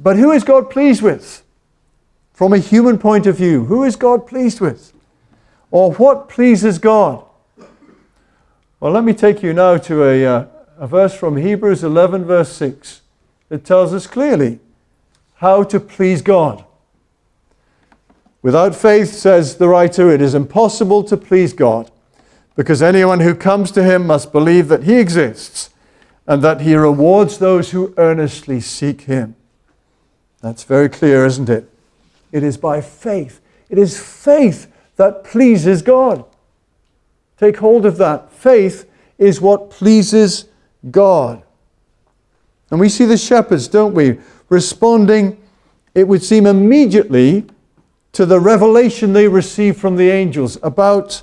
But who is God pleased with? From a human point of view, who is God pleased with? Or what pleases God? Well, let me take you now to a verse from Hebrews 11, verse 6. It tells us clearly how to please God. Without faith, says the writer, it is impossible to please God, because anyone who comes to him must believe that he exists and that he rewards those who earnestly seek him. That's very clear, isn't it? It is by faith. It is faith that pleases God. Take hold of that. Faith is what pleases God. And we see the shepherds, don't we, responding, it would seem, immediately to the revelation they received from the angels about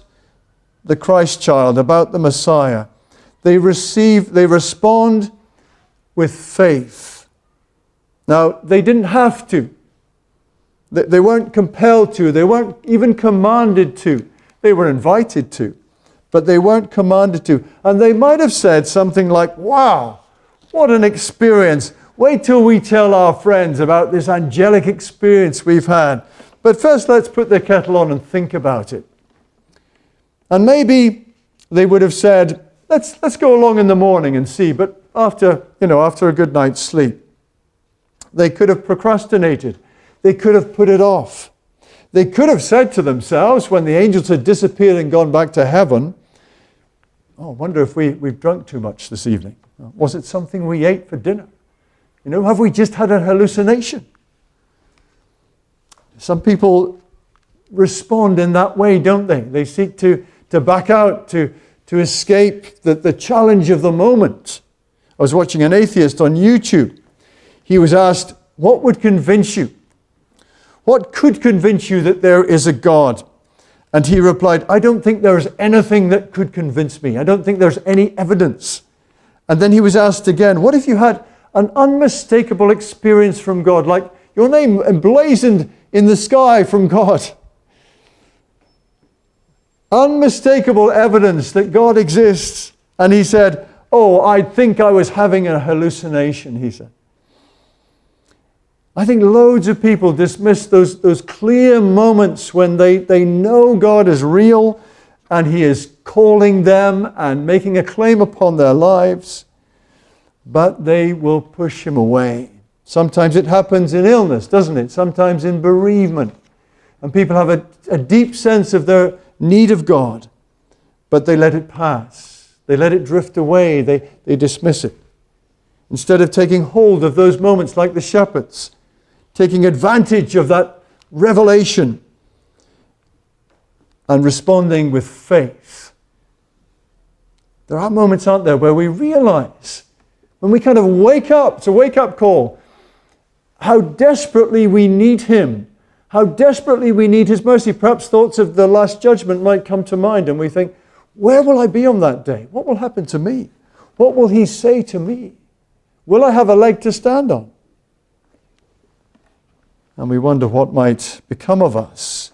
the Christ child, about the Messiah. They respond with faith. Now, they didn't have to. They weren't compelled to. They weren't even commanded to. They were invited to, but they weren't commanded to. And they might have said something like, wow, what an experience. Wait till we tell our friends about this angelic experience we've had. But first, let's put the kettle on and think about it. And maybe they would have said, let's go along in the morning and see, but after a good night's sleep. They could have procrastinated. They could have put it off. They could have said to themselves, when the angels had disappeared and gone back to heaven, oh, I wonder if we've drunk too much this evening. Was it something we ate for dinner? Have we just had a hallucination? Some people respond in that way, don't they? They seek to back out, to escape the challenge of the moment. I was watching an atheist on YouTube. He was asked, what would convince you? What could convince you that there is a God? And he replied, I don't think there's anything that could convince me. I don't think there's any evidence. And then he was asked again, what if you had an unmistakable experience from God, like your name emblazoned in the sky from God? Unmistakable evidence that God exists. And he said, oh, I think I was having a hallucination, he said. I think loads of people dismiss those clear moments when they know God is real and he is calling them and making a claim upon their lives, but they will push him away. Sometimes it happens in illness, doesn't it? Sometimes in bereavement. And people have a deep sense of their need of God, but they let it pass. They let it drift away. They dismiss it. Instead of taking hold of those moments like the shepherds, taking advantage of that revelation and responding with faith. There are moments, aren't there, where we realize, when we kind of wake up, it's a wake-up call, how desperately we need him, how desperately we need his mercy. Perhaps thoughts of the Last Judgment might come to mind and we think, where will I be on that day? What will happen to me? What will he say to me? Will I have a leg to stand on? And we wonder what might become of us